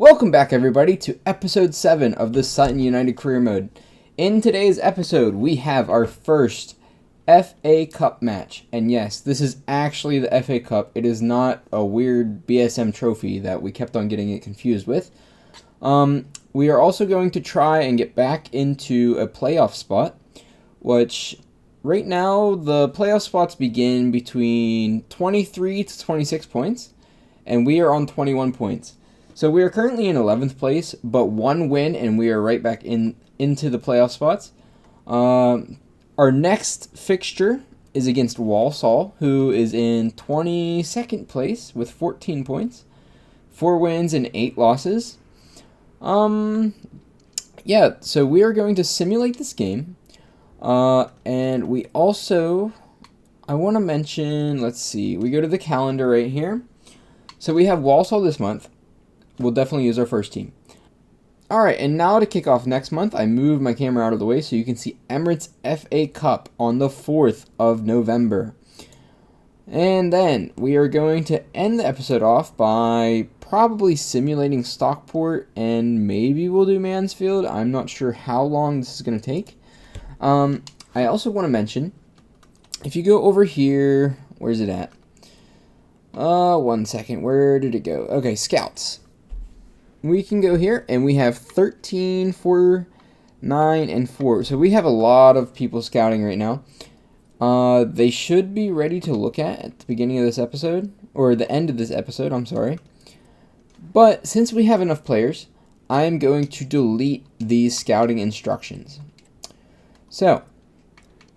Welcome back, everybody, to episode 7 of the Sutton United Career Mode. In today's episode, we have our first FA Cup match. And yes, this is actually the FA Cup. It is not a weird BSM trophy that we kept on getting it confused with. We are also going to try and get back into a playoff spot, which right now the playoff spots begin between 23 to 26 points, and we are on 21 points. So we are currently in 11th place, but one win and we are right back into the playoff spots. Our next fixture is against Walsall, who is in 22nd place with 14 points, 4 wins and 8 losses. Yeah, so we are going to simulate this game. And we also, I want to mention, let's see, we go to the calendar right here. So we have Walsall this month. We'll definitely use our first team. Alright, and now to kick off next month, I moved my camera out of the way so you can see Emirates FA Cup on the 4th of November. And then we are going to end the episode off by probably simulating Stockport, and maybe we'll do Mansfield. I'm not sure how long this is going to take. I also want to mention, if you go over here, where's it at? 1 second, where did it go? Okay, Scouts. We can go here, and we have 13, 4, 9, and 4. So we have a lot of people scouting right now. They should be ready to look at the beginning of this episode, or the end of this episode, I'm sorry. But since we have enough players, I am going to delete these scouting instructions. So,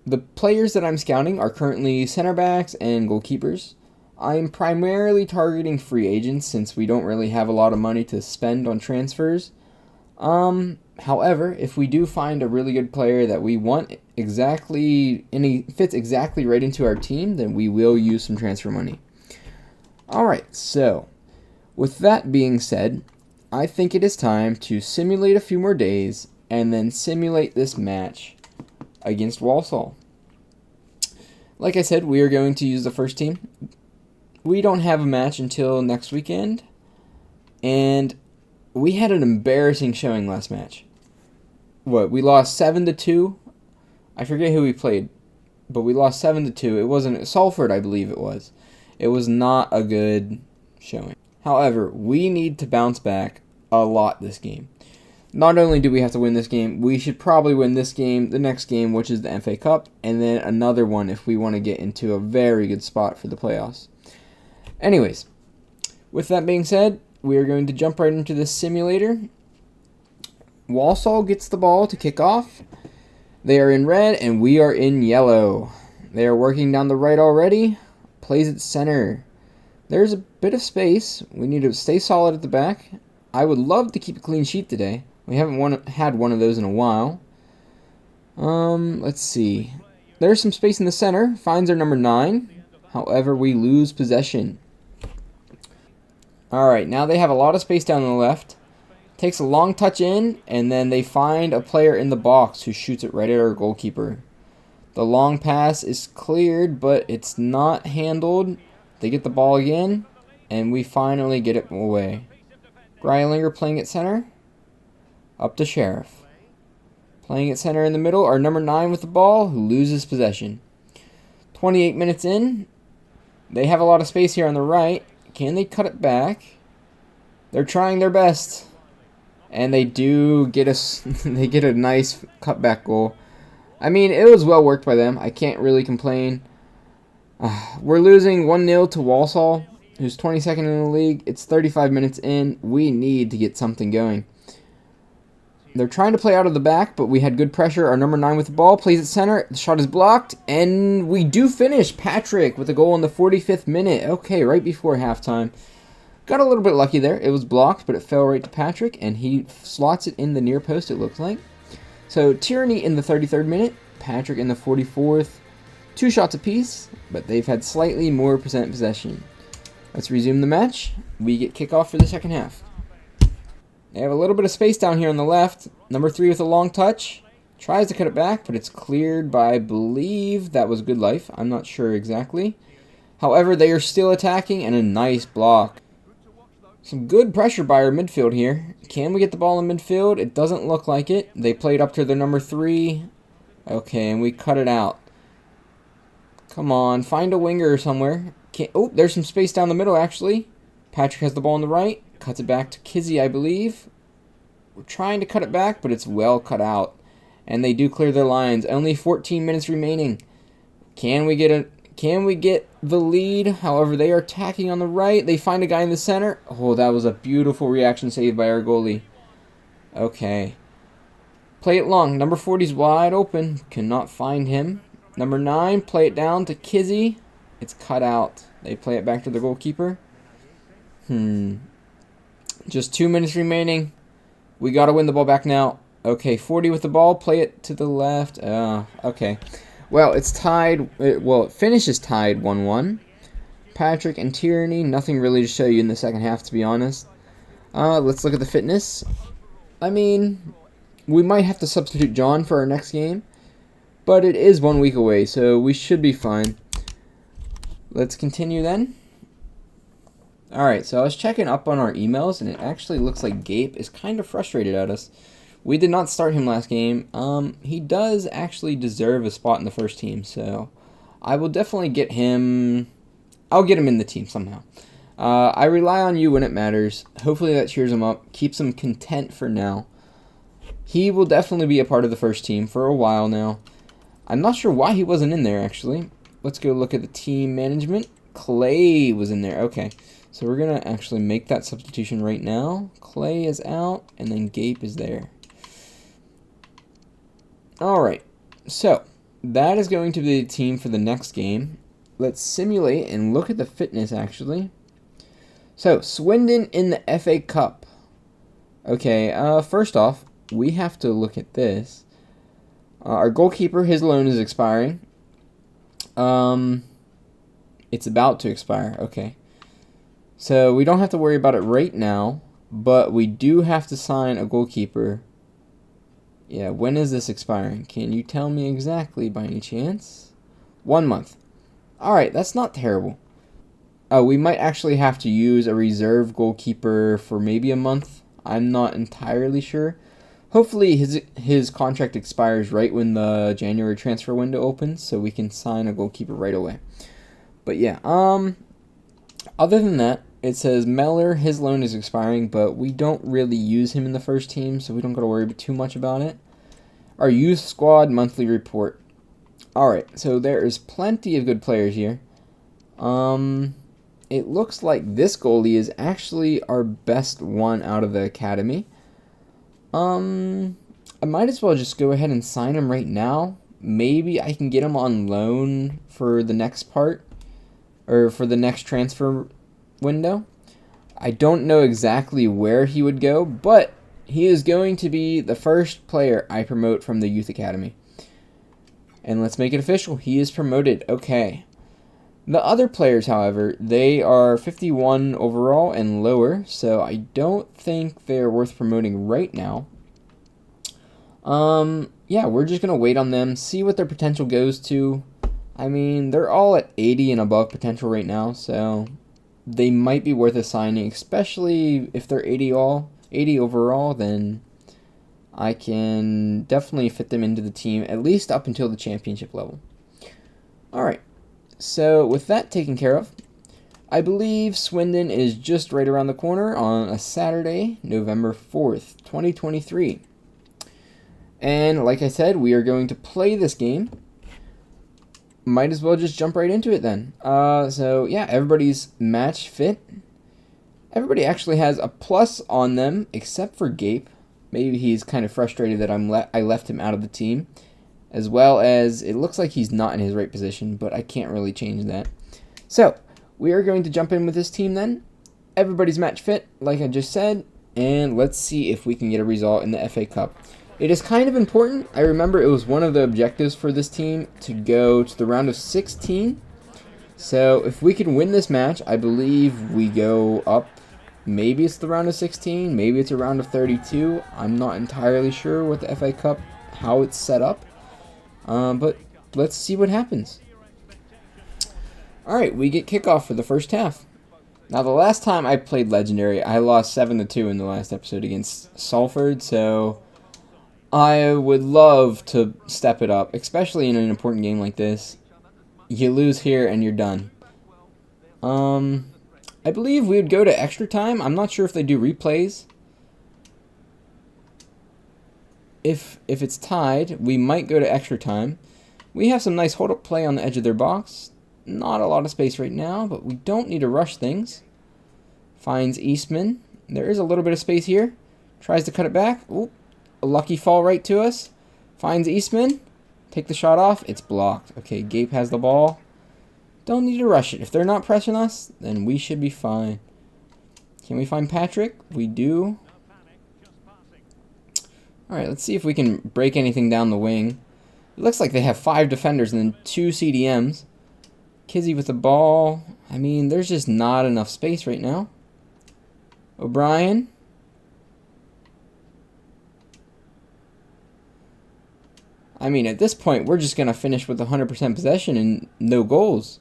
the players that I'm scouting are currently center backs and goalkeepers. I'm primarily targeting free agents since we don't really have a lot of money to spend on transfers. However, if we do find a really good player that we want exactly, and he fits exactly right into our team, then we will use some transfer money. Alright, so with that being said, I think it is time to simulate a few more days and then simulate this match against Walsall. Like I said, we are going to use the first team. We don't have a match until next weekend, and we had an embarrassing showing last match. We lost 7-2? I forget who we played, but we lost 7-2. It wasn't Salford, I believe it was. It was not a good showing. However, we need to bounce back a lot this game. Not only do we have to win this game, we should probably win this game, the next game, which is the FA Cup, and then another one if we want to get into a very good spot for the playoffs. Anyways, with that being said, we are going to jump right into the simulator. Walsall gets the ball to kick off. They are in red, and we are in yellow. They are working down the right already. Plays at center. There's a bit of space. We need to stay solid at the back. I would love to keep a clean sheet today. We haven't had one of those in a while. Let's see. There's some space in the center. Finds our number 9. However, we lose possession. Alright, now they have a lot of space down on the left. Takes a long touch in, and then they find a player in the box who shoots it right at our goalkeeper. The long pass is cleared, but it's not handled. They get the ball again, and we finally get it away. Greilinger playing at center. Up to Sheriff. Playing at center in the middle, our number 9 with the ball, who loses possession. 28 minutes in. They have a lot of space here on the right. Can they cut it back? They're trying their best. And they do get they get a nice cutback goal. I mean, it was well worked by them. I can't really complain. We're losing 1-0 to Walsall, who's 22nd in the league. It's 35 minutes in. We need to get something going. They're trying to play out of the back, but we had good pressure. Our number 9 with the ball plays at center. The shot is blocked, and we do finish. Patrick with a goal in the 45th minute. Okay, right before halftime. Got a little bit lucky there. It was blocked, but it fell right to Patrick, and he slots it in the near post, it looks like. So Tierney in the 33rd minute, Patrick in the 44th. 2 shots apiece, but they've had slightly more possession. Let's resume the match. We get kickoff for the second half. They have a little bit of space down here on the left. Number 3 with a long touch. Tries to cut it back, but it's cleared by, I believe, that was Good Life. I'm not sure exactly. However, they are still attacking, and a nice block. Some good pressure by our midfield here. Can we get the ball in midfield? It doesn't look like it. They played up to their number 3. Okay, and we cut it out. Come on, find a winger somewhere. Oh, there's some space down the middle, actually. Patrick has the ball on the right. Cuts it back to Kizzy, I believe. We're trying to cut it back, but it's well cut out. And they do clear their lines. Only 14 minutes remaining. Can we get the lead? However, they are attacking on the right. They find a guy in the center. Oh, that was a beautiful reaction save by our goalie. Okay. Play it long. Number 40's wide open. Cannot find him. Number 9, play it down to Kizzy. It's cut out. They play it back to the goalkeeper. Just 2 minutes remaining. We got to win the ball back now. Okay, 40 with the ball. Play it to the left. Okay. Well, it's tied. It finishes tied 1-1. Patrick and Tierney. Nothing really to show you in the second half, to be honest. Let's look at the fitness. I mean, we might have to substitute John for our next game. But it is 1 week away, so we should be fine. Let's continue then. Alright, so I was checking up on our emails, and it actually looks like Gabe is kind of frustrated at us. We did not start him last game. He does actually deserve a spot in the first team, so I will definitely get him. I'll get him in the team somehow. I rely on you when it matters. Hopefully that cheers him up, keeps him content for now. He will definitely be a part of the first team for a while now. I'm not sure why he wasn't in there, actually. Let's go look at the team management. Clay was in there. Okay, so we're going to actually make that substitution right now. Clay is out, and then Gabe is there. Alright, so that is going to be the team for the next game. Let's simulate and look at the fitness, actually. So, Swindon in the FA Cup. Okay, first off, we have to look at this. Our goalkeeper, his loan is expiring. It's about to expire. Okay. So we don't have to worry about it right now, but we do have to sign a goalkeeper. Yeah, when is this expiring? Can you tell me exactly by any chance? 1 month. Alright, that's not terrible. We might actually have to use a reserve goalkeeper for maybe a month. I'm not entirely sure. Hopefully his contract expires right when the January transfer window opens, so we can sign a goalkeeper right away. But yeah, other than that, it says Meller, his loan is expiring, but we don't really use him in the first team, so we don't got to worry too much about it. Our youth squad monthly report. Alright, so there is plenty of good players here. It looks like this goalie is actually our best one out of the academy. I might as well just go ahead and sign him right now. Maybe I can get him on loan for the next part, or for the next transfer window. I don't know exactly where he would go, but he is going to be the first player I promote from the youth academy. And let's make it official. He is promoted. Okay. The other players, however, they are 51 overall and lower, so I don't think they're worth promoting right now. Yeah, we're just going to wait on them, see what their potential goes to. I mean, they're all at 80 and above potential right now, so they might be worth a signing, especially if they're 80 overall, then I can definitely fit them into the team, at least up until the championship level. Alright. So, with that taken care of, I believe Swindon is just right around the corner on a Saturday, November 4th, 2023. And, like I said, we are going to play this game. Might as well just jump right into it then. So, yeah, everybody's match fit. Everybody actually has a plus on them, except for Gabe. Maybe he's kind of frustrated that I left him out of the team. As well as, it looks like he's not in his right position, but I can't really change that. So, we are going to jump in with this team then. Everybody's match fit, like I just said, and let's see if we can get a result in the FA Cup. It is kind of important. I remember it was one of the objectives for this team to go to the round of 16. So, if we can win this match, I believe we go up. Maybe it's the round of 16, maybe it's a round of 32. I'm not entirely sure what the FA Cup, how it's set up. But let's see what happens. Alright, we get kickoff for the first half. Now, the last time I played Legendary, I lost 7-2 in the last episode against Salford, so I would love to step it up, especially in an important game like this. You lose here and you're done. I believe we would go to extra time. I'm not sure if they do replays. If it's tied, we might go to extra time. We have some nice hold-up play on the edge of their box. Not a lot of space right now, but we don't need to rush things. Finds Eastman. There is a little bit of space here. Tries to cut it back. Ooh, a lucky fall right to us. Finds Eastman. Take the shot off. It's blocked. Okay, Gape has the ball. Don't need to rush it. If they're not pressing us, then we should be fine. Can we find Patrick? We do. Alright, let's see if we can break anything down the wing. It looks like they have 5 defenders and then 2 CDMs. Kizzy with the ball. I mean, there's just not enough space right now. O'Brien. I mean, at this point, we're just going to finish with 100% possession and no goals.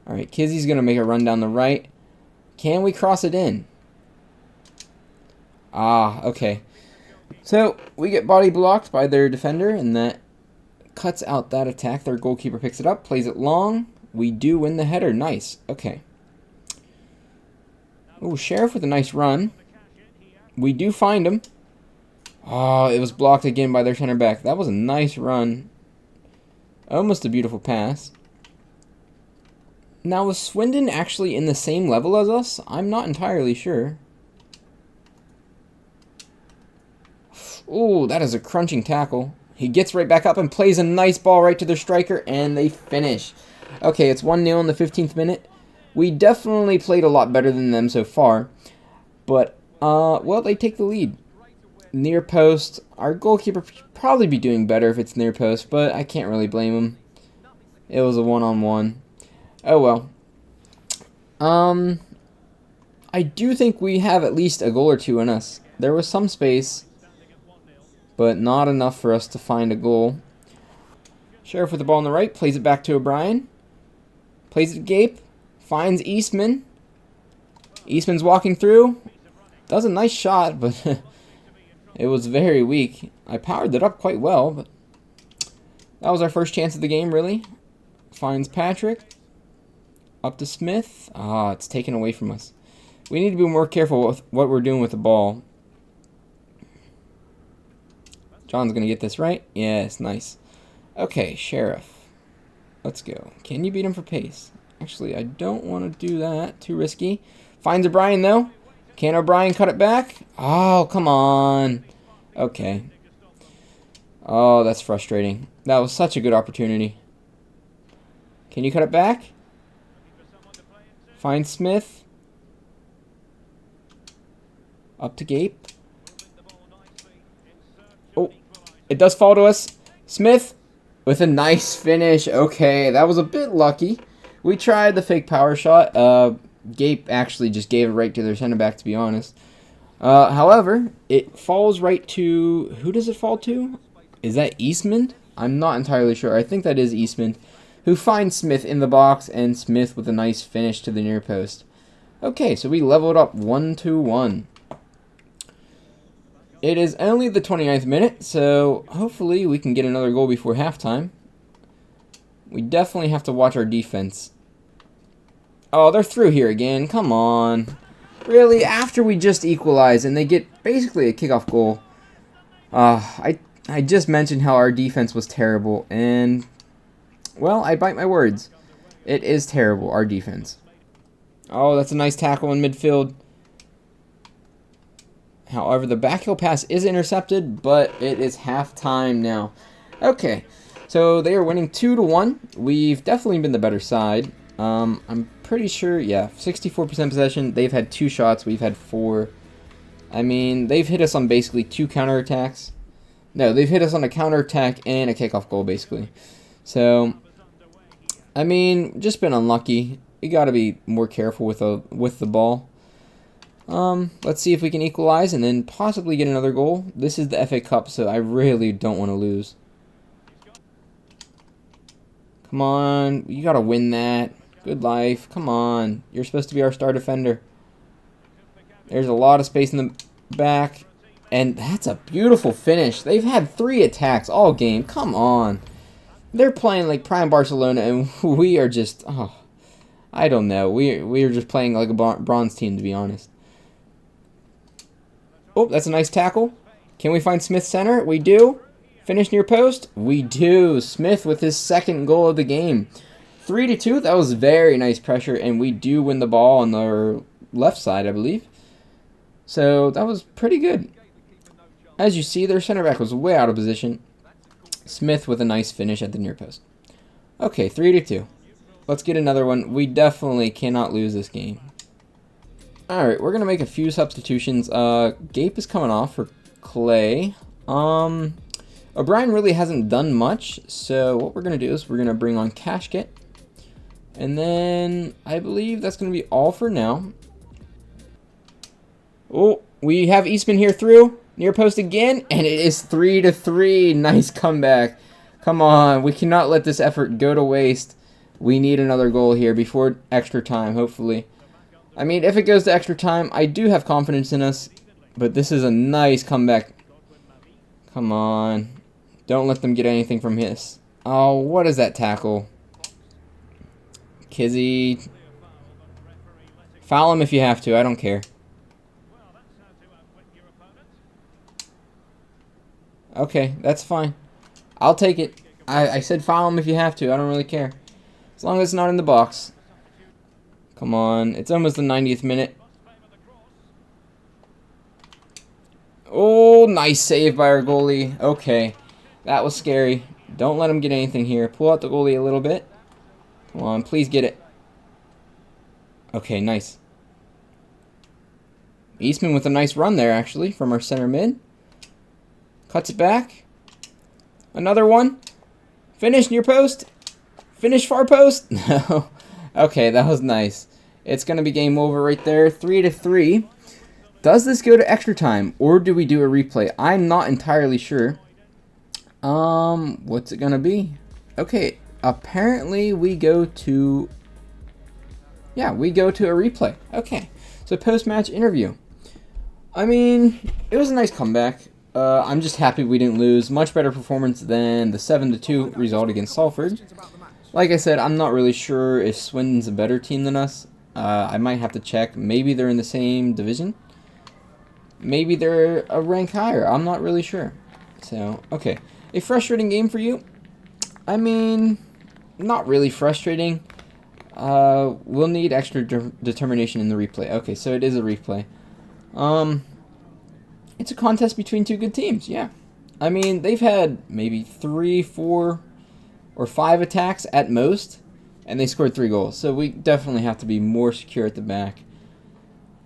Alright, Kizzy's going to make a run down the right. Can we cross it in? Ah, okay. So, we get body blocked by their defender, and that cuts out that attack. Their goalkeeper picks it up, plays it long. We do win the header. Nice. Okay. Oh, Sheriff with a nice run. We do find him. Oh, it was blocked again by their center back. That was a nice run. Almost a beautiful pass. Now, was Swindon actually in the same level as us? I'm not entirely sure. Oh, that is a crunching tackle. He gets right back up and plays a nice ball right to their striker, and they finish. Okay, it's 1-0 in the 15th minute. We definitely played a lot better than them so far. But, well, they take the lead. Near post. Our goalkeeper should probably be doing better if it's near post, but I can't really blame him. It was a one-on-one. Oh, well. I do think we have at least a goal or two in us. There was some space, but not enough for us to find a goal. Sheriff with the ball on the right, plays it back to O'Brien. Plays it to Gape. Finds Eastman. Eastman's walking through. Does a nice shot, but it was very weak. I powered it up quite well, but that was our first chance of the game, really. Finds Patrick. Up to Smith. Ah, it's taken away from us. We need to be more careful with what we're doing with the ball. John's going to get this right. Yes, nice. Okay, Sheriff. Let's go. Can you beat him for pace? Actually, I don't want to do that. Too risky. Finds O'Brien, though. Can O'Brien cut it back? Oh, come on. Okay. Oh, that's frustrating. That was such a good opportunity. Can you cut it back? Find Smith. Up to Gape. Oh, it does fall to us. Smith with a nice finish. Okay, that was a bit lucky. We tried the fake power shot. Gape actually just gave it right to their center back, to be honest. However, it falls right to... Who does it fall to? Is that Eastman? I'm not entirely sure. I think that is Eastman, who finds Smith in the box, and Smith with a nice finish to the near post. Okay, so we leveled up 1-1. It is only the 29th minute, so hopefully we can get another goal before halftime. We definitely have to watch our defense. Oh, they're through here again. Come on. Really? After we just equalize and they get basically a kickoff goal. I just mentioned how our defense was terrible, and, well, I bite my words. It is terrible, our defense. Oh, that's a nice tackle in midfield. However, the backheel pass is intercepted, but it is halftime now. Okay, so they are winning 2-1. We've definitely been the better side. I'm pretty sure, yeah, 64% possession. They've had 2 shots. We've had 4. I mean, they've hit us on basically 2 counterattacks. No, they've hit us on a counterattack and a kickoff goal, basically. So, I mean, just been unlucky. You got to be more careful with the ball. Let's see if we can equalize and then possibly get another goal. This is the FA Cup, so I really don't want to lose. Come on, you got to win that. Good life. Come on. You're supposed to be our star defender. There's a lot of space in the back. And that's a beautiful finish. They've had 3 attacks all game. Come on. They're playing like prime Barcelona, and we are just... Oh, I don't know. We are just playing like a bronze team, to be honest. Oh, that's a nice tackle. Can we find Smith center? We do. Finish near post? We do. Smith with his 2nd goal of the game. 3-2. That was very nice pressure, and we do win the ball on the left side, I believe. So that was pretty good. As you see, their center back was way out of position. Smith with a nice finish at the near post. Okay, 3-2. Let's get another one. We definitely cannot lose this game. Alright, we're going to make a few substitutions. Gape is coming off for Clay. O'Brien really hasn't done much, so what we're going to do is we're going to bring on Cashkit. And then I believe that's going to be all for now. Oh, we have Eastman here through. Near post again, and it is 3-3. Nice comeback. Come on, we cannot let this effort go to waste. We need another goal here before extra time, hopefully. I mean, if it goes to extra time, I do have confidence in us, but this is a nice comeback. Come on. Don't let them get anything from his. Oh, what is that tackle? Kizzy. Foul him if you have to, I don't care. Okay, that's fine. I'll take it. I said foul him if you have to. I don't really care. As long as it's not in the box. Come on. It's almost the 90th minute. Oh, nice save by our goalie. Okay. That was scary. Don't let him get anything here. Pull out the goalie a little bit. Come on, please get it. Okay, nice. Eastman with a nice run there, actually, from our center mid. Cuts it back. Another one. Finish near post. Finish far post. No. Okay, that was nice. It's going to be game over right there. 3-3. Does this go to extra time, or do we do a replay? I'm not entirely sure. What's it going to be? Okay, apparently we go to... Yeah, we go to a replay. Okay, so post-match interview. I mean, it was a nice comeback. I'm just happy we didn't lose. Much better performance than the 7-2 result against Salford. Like I said, I'm not really sure if Swindon's a better team than us. I might have to check. Maybe they're in the same division. Maybe they're a rank higher. I'm not really sure. So, okay. A frustrating game for you? I mean, not really frustrating. We'll need extra determination in the replay. Okay, so it is a replay. It's a contest between 2 good teams, yeah. I mean, they've had maybe 3, 4, or 5 attacks at most, and they scored 3 goals. So we definitely have to be more secure at the back.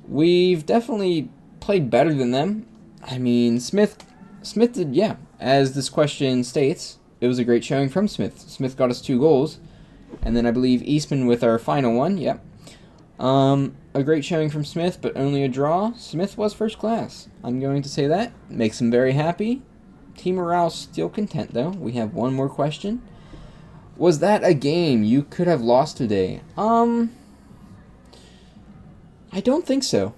We've definitely played better than them. I mean, Smith did, yeah. As this question states, it was a great showing from Smith. Smith got us 2 goals, and then I believe Eastman with our final one, yep. A great showing from Smith, but only a draw. Smith was first class. I'm going to say that. Makes him very happy. Team morale still content, though. We have one more question. Was that a game you could have lost today? I don't think so.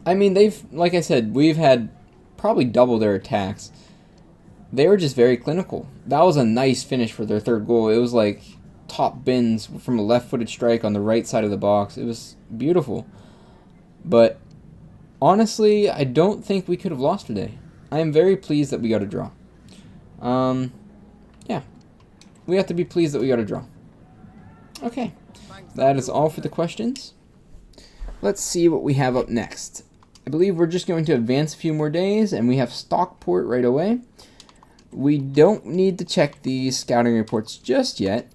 I mean, like I said, we've had probably double their attacks. They were just very clinical. That was a nice finish for their 3rd goal. It was like top bins from a left-footed strike on the right side of the box. It was beautiful. But honestly, I don't think we could have lost today. I am very pleased that we got a draw. Yeah. We have to be pleased that we got a draw. Okay. That is all for the questions. Let's see what we have up next. I believe we're just going to advance a few more days, and we have Stockport right away. We don't need to check these scouting reports just yet.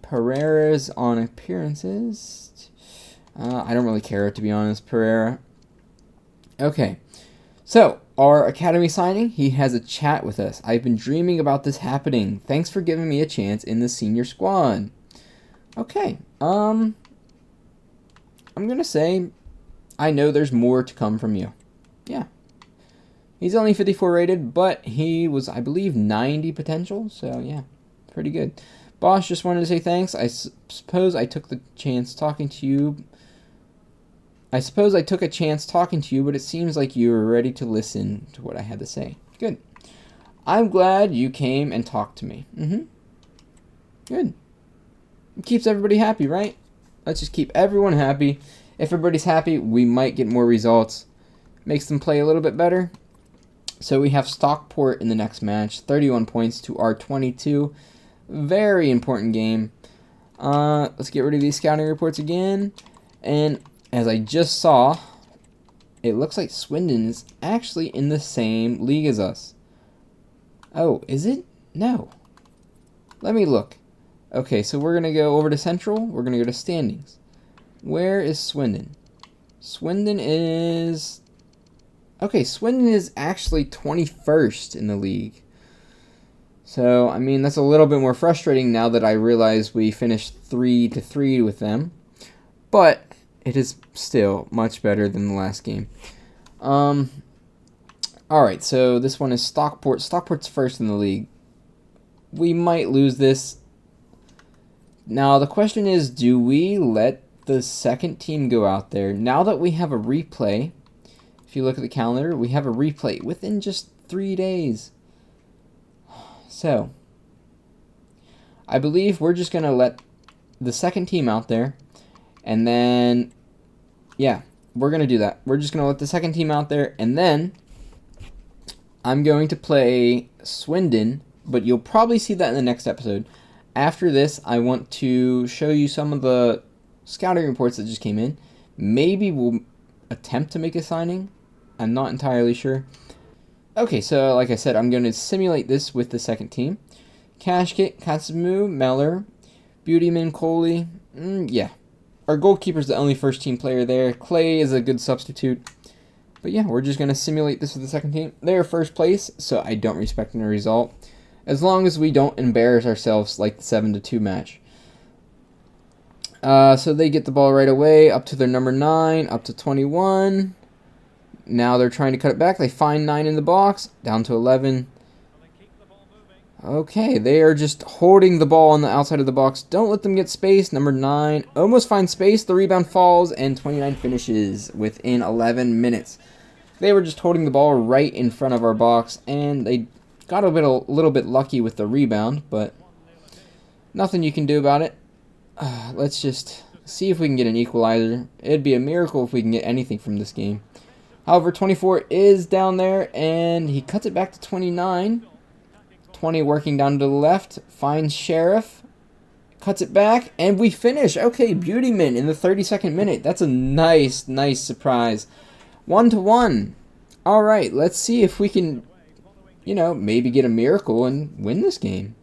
Pereira's on appearances. I don't really care, to be honest, Pereira. Okay, so our academy signing, he has a chat with us. I've been dreaming about this happening. Thanks for giving me a chance in the senior squad. Okay, I'm going to say I know there's more to come from you. Yeah. He's only 54 rated, but he was, I believe, 90 potential. So, yeah, pretty good. Boss, just wanted to say thanks. I suppose I took a chance talking to you, but it seems like you were ready to listen to what I had to say. Good. I'm glad you came and talked to me. Good. It keeps everybody happy, right? Let's just keep everyone happy. If everybody's happy, we might get more results. Makes them play a little bit better. So we have Stockport in the next match. 31 points to our 22. Very important game. Let's get rid of these scouting reports again. And as I just saw, it looks like Swindon is actually in the same league as us. Oh, is it? No. Let me look. Okay, so we're going to go over to Central. We're going to go to Standings. Where is Swindon? Swindon is... Okay, Swindon is actually 21st in the league. So, I mean, that's a little bit more frustrating now that I realize we finished 3-3 with them. But it is still much better than the last game. Alright, so this one is Stockport. Stockport's first in the league. We might lose this. Now, the question is, do we let the second team go out there? Now that we have a replay, if you look at the calendar, we have a replay within just 3 days. So, I believe we're just going to let the second team out there. And then, yeah, we're going to do that. We're just going to let the second team out there. And then, I'm going to play Swindon. But you'll probably see that in the next episode. After this, I want to show you some of the scouting reports that just came in. Maybe we'll attempt to make a signing. I'm not entirely sure. Okay, so like I said, I'm going to simulate this with the second team. Cashkit, Katsumu, Meller, Beautyman, Coley. Yeah. Our goalkeeper's the only first team player there. Clay is a good substitute. But yeah, we're just going to simulate this with the second team. They're first place, so I don't respect any result. As long as we don't embarrass ourselves like the 7-2 match. So they get the ball right away, up to their number 9, up to 21. Now they're trying to cut it back. They find 9 in the box, down to 11. Okay, they are just holding the ball on the outside of the box. Don't let them get space. Number 9 almost finds space. The rebound falls, and 29 finishes within 11 minutes. They were just holding the ball right in front of our box, and they got a little bit lucky with the rebound, but nothing you can do about it. Let's just see if we can get an equalizer. It'd be a miracle if we can get anything from this game. However, 24 is down there, and he cuts it back to 29. 20 working down to the left, finds Sheriff, cuts it back, and we finish. Okay, Beautyman in the 32nd minute. That's a nice surprise. 1-1. All right, let's see if we can, maybe get a miracle and win this game.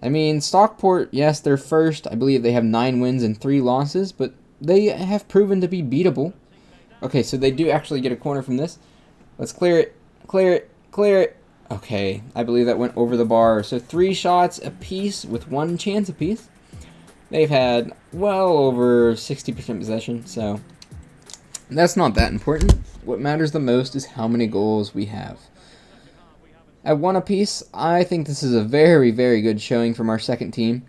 I mean, Stockport, yes, they're first. I believe they have 9 wins and 3 losses, but they have proven to be beatable. Okay, so they do actually get a corner from this. Let's clear it. Okay, I believe that went over the bar. So 3 shots apiece with 1 chance apiece. They've had well over 60% possession, so that's not that important. What matters the most is how many goals we have. At 1 apiece, I think this is a very, very good showing from our second team.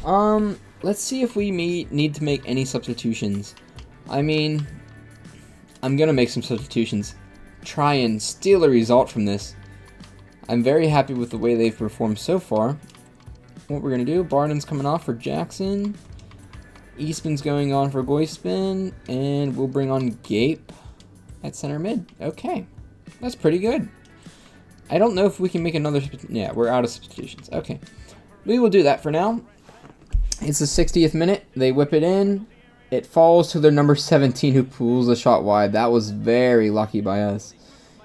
Let's see if we need to make any substitutions. I mean, I'm going to make some substitutions. Try and steal a result from this. I'm very happy with the way they've performed so far. What we're going to do, Barden's coming off for Jackson. Eastman's going on for Goyspin. And we'll bring on Gape at center mid. Okay, that's pretty good. I don't know if we can make another... Yeah, we're out of substitutions. Okay, we will do that for now. It's the 60th minute. They whip it in. It falls to their number 17 who pulls the shot wide. That was very lucky by us.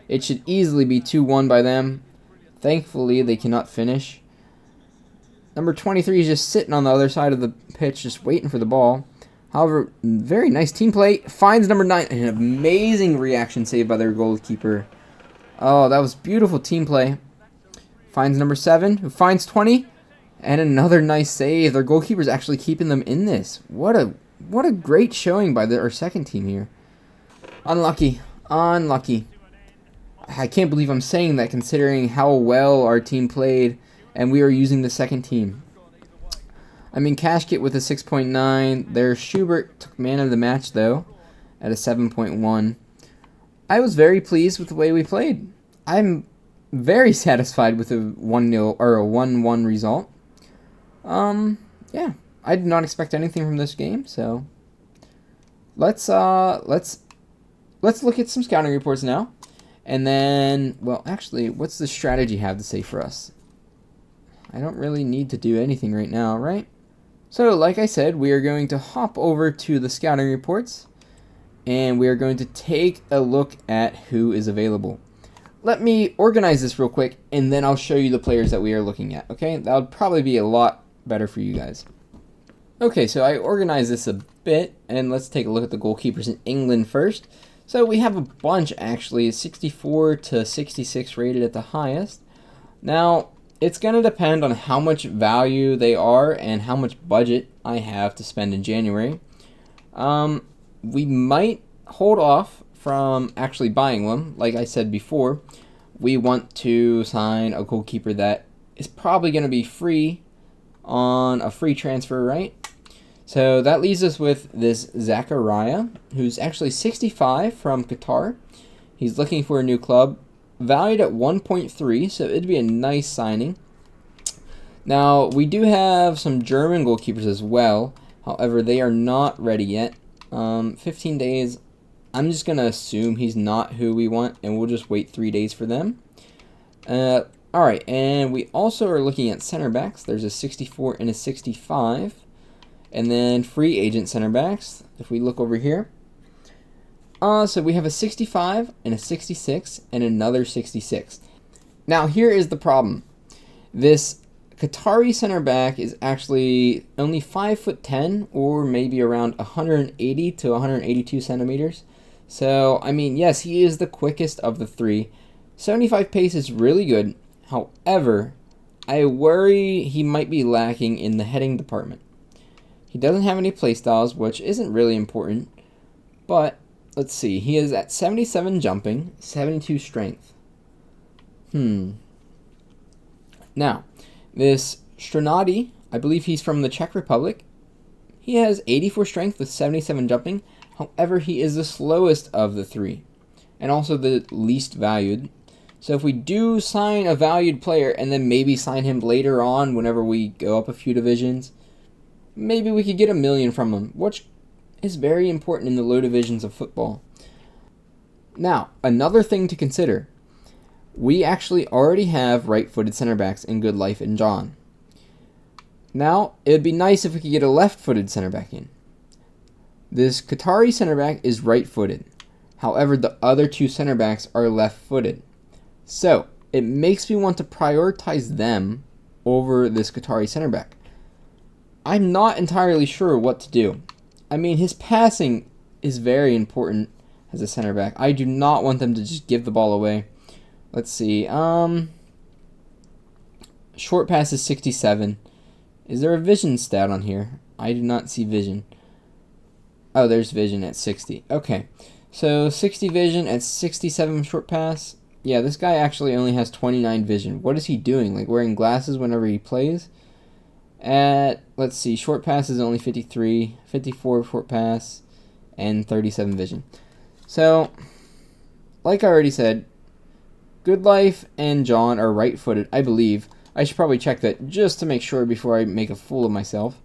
It should easily be 2-1 by them. Thankfully, they cannot finish. Number 23 is just sitting on the other side of the pitch, just waiting for the ball. However, very nice team play. Finds number 9. An amazing reaction save by their goalkeeper. Oh, that was beautiful team play. Finds number 7, who finds 20. And another nice save. Their goalkeeper's actually keeping them in this. What a great showing by our second team here. Unlucky. I can't believe I'm saying that considering how well our team played and we are using the second team. I mean, Cashkit with a 6.9. There's Schubert took man of the match, though, at a 7.1. I was very pleased with the way we played. I'm very satisfied with a 1-0 or a 1-1 result. Yeah, I did not expect anything from this game, so let's look at some scouting reports now. And then, well, actually, what's the strategy have to say for us? I don't really need to do anything right now, right? So, like I said, we are going to hop over to the scouting reports, and we are going to take a look at who is available. Let me organize this real quick, and then I'll show you the players that we are looking at, okay? That would probably be a lot better for you guys. Okay, so I organized this a bit, and let's take a look at the goalkeepers in England first. So we have a bunch, actually, 64 to 66 rated at the highest. Now, it's going to depend on how much value they are and how much budget I have to spend in January. We might hold off from actually buying them. Like I said before, we want to sign a goalkeeper that is probably going to be free on a free transfer, right? So that leaves us with this Zakaria, who's actually 65 from Qatar. He's looking for a new club, valued at 1.3, so it'd be a nice signing. Now, we do have some German goalkeepers as well. However, they are not ready yet. 15 days, I'm just going to assume he's not who we want, and we'll just wait 3 days for them. Alright, and we also are looking at center backs. There's a 64 and a 65. And then free agent center backs, if we look over here. So we have a 65 and a 66 and another 66. Now here is the problem. This Qatari center back is actually only 5'10", or maybe around 180 to 182 centimeters. So, I mean, yes, he is the quickest of the three. 75 pace is really good. However, I worry he might be lacking in the heading department. He doesn't have any playstyles, which isn't really important. But, let's see. He is at 77 jumping, 72 strength. Now, this Stronati, I believe he's from the Czech Republic. He has 84 strength with 77 jumping. However, he is the slowest of the three. And also the least valued. So if we do sign a valued player and then maybe sign him later on whenever we go up a few divisions, maybe we could get $1 million from him, which is very important in the low divisions of football. Now, another thing to consider. We actually already have right-footed center backs in Good Life and John. Now, it would be nice if we could get a left-footed center back in. This Qatari center back is right-footed. However, the other two center backs are left-footed. So, it makes me want to prioritize them over this Qatari center back. I'm not entirely sure what to do. I mean, his passing is very important as a center back. I do not want them to just give the ball away. Let's see. Short pass is 67. Is there a vision stat on here? I do not see vision. Oh, there's vision at 60. Okay. So 60 vision at 67 short pass. Yeah, this guy actually only has 29 vision. What is he doing? Like wearing glasses whenever he plays? Let's see, short pass is only 53, 54 short pass, and 37 vision. So, like I already said, Good Life and John are right-footed, I believe. I should probably check that just to make sure before I make a fool of myself.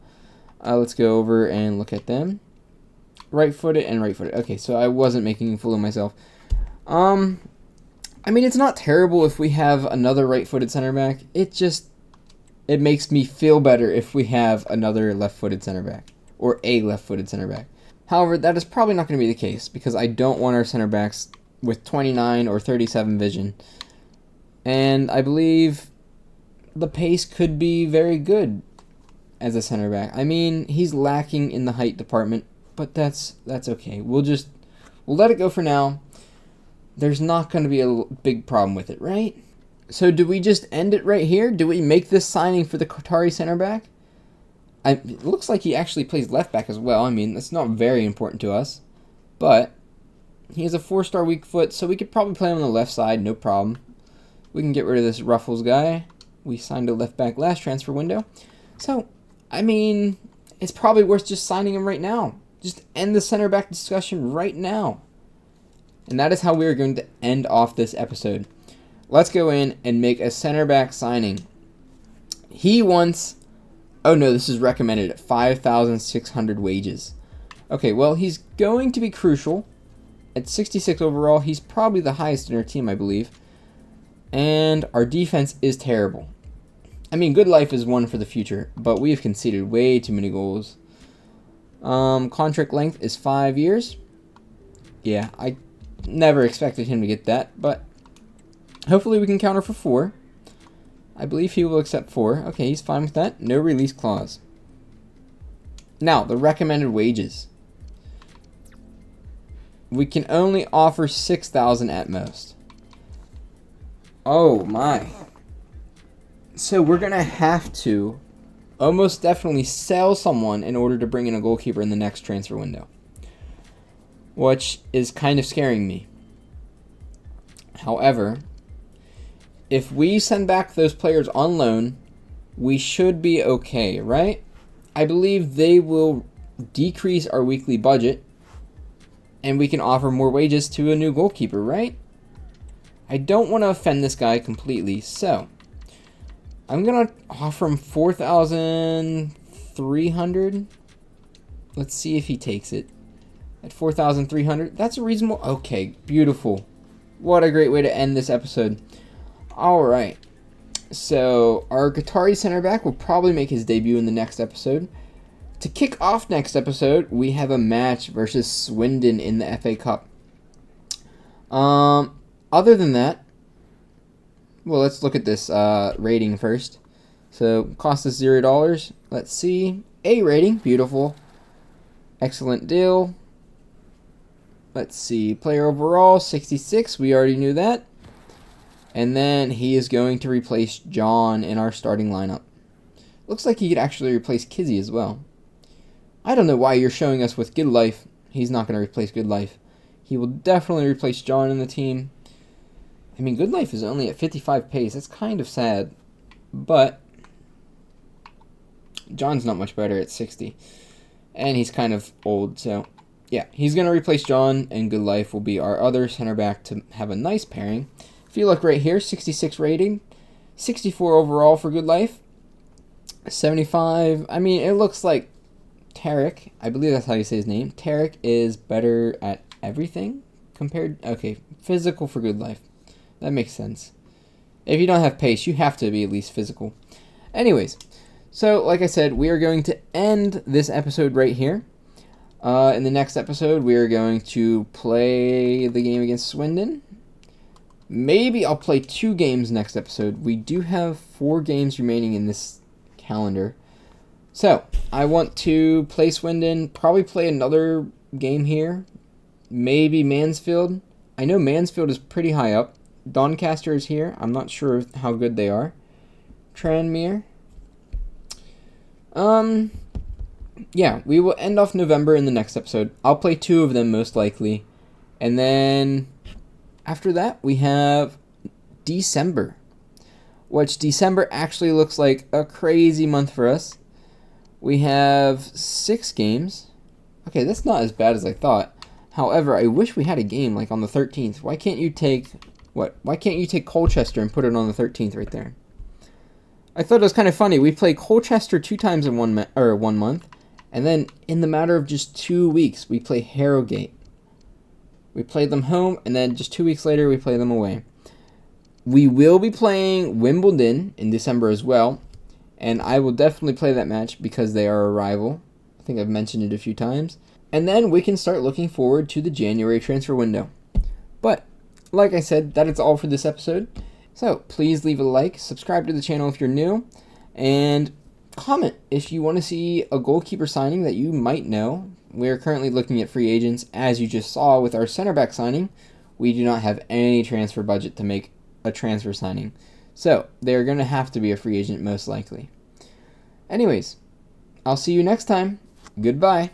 Let's go over and look at them. Right-footed and right-footed. Okay, so I wasn't making a fool of myself. I mean, it's not terrible if we have another right-footed center back. It makes me feel better if we have another left-footed center back, or a left-footed center back. However, that is probably not going to be the case, because I don't want our center backs with 29 or 37 vision. And I believe the pace could be very good as a center back. I mean, he's lacking in the height department, but that's okay. We'll let it go for now. There's not going to be a big problem with it, right? So do we just end it right here? Do we make this signing for the Qatari center back? It looks like he actually plays left back as well. I mean, that's not very important to us. But he has a 4-star weak foot, so we could probably play him on the left side, no problem. We can get rid of this Ruffles guy. We signed a left back last transfer window. So, I mean, it's probably worth just signing him right now. Just end the center back discussion right now. And that is how we are going to end off this episode. Let's go in and make a center back signing. He wants... Oh no, this is recommended at 5,600 wages. Okay, well, he's going to be crucial. At 66 overall, he's probably the highest in our team, I believe. And our defense is terrible. I mean, good life is one for the future, but we have conceded way too many goals. Contract length is 5 years. Yeah, I never expected him to get that, but hopefully we can counter for 4. I believe he will accept 4. Okay, he's fine with that. No release clause. Now, the recommended wages. We can only offer 6,000 at most. Oh my. So we're going to have to almost definitely sell someone in order to bring in a goalkeeper in the next transfer window, which is kind of scaring me. However, if we send back those players on loan, we should be okay, right? I believe they will decrease our weekly budget, and we can offer more wages to a new goalkeeper, right? I don't want to offend this guy completely, so I'm going to offer him 4,300. Let's see if he takes it. At 4,300, that's a reasonable... Okay, beautiful. What a great way to end this episode. All right. So our Qatari center back will probably make his debut in the next episode. To kick off next episode, we have a match versus Swindon in the FA Cup. Other than that, well, let's look at this rating first. So cost us $0. Let's see. A rating, beautiful. Excellent deal. Let's see. Player overall, 66. We already knew that. And then he is going to replace John in our starting lineup. Looks like he could actually replace Kizzy as well. I don't know why you're showing us with Good Life. He's not going to replace Good Life. He will definitely replace John in the team. I mean, Good Life is only at 55 pace. That's kind of sad. But John's not much better at 60. And he's kind of old, so yeah. He's going to replace John, and Good Life will be our other center back to have a nice pairing. If you look right here, 66 rating, 64 overall for Good Life, 75. I mean, it looks like Tarek, I believe that's how you say his name. Tarek is better at everything compared... Okay, physical for Good Life. That makes sense. If you don't have pace, you have to be at least physical. Anyways, so like I said, we are going to end this episode right here. In the next episode, we are going to play the game against Swindon. Maybe I'll play 2 games next episode. We do have 4 games remaining in this calendar. So, I want to play Swindon, probably play another game here. Maybe Mansfield. I know Mansfield is pretty high up. Doncaster is here. I'm not sure how good they are. Tranmere. Yeah, we will end off November in the next episode. I'll play 2 of them most likely. And then after that, we have December. Which December actually looks like a crazy month for us. We have 6 games. Okay, that's not as bad as I thought. However, I wish we had a game like on the 13th. Why can't you take... What? Why can't you take Colchester and put it on the 13th right there? I thought it was kind of funny. We played Colchester 2 times in 1 month. And then in the matter of just 2 weeks, we play Harrogate. We played them home, and then just 2 weeks later, we play them away. We will be playing Wimbledon in December as well. And I will definitely play that match because they are a rival. I think I've mentioned it a few times. And then we can start looking forward to the January transfer window. But, like I said, that is all for this episode. So, please leave a like, subscribe to the channel if you're new, and comment if you want to see a goalkeeper signing that you might know. We are currently looking at free agents. As you just saw with our center back signing, we do not have any transfer budget to make a transfer signing. So, they're going to have to be a free agent most likely. Anyways, I'll see you next time. Goodbye.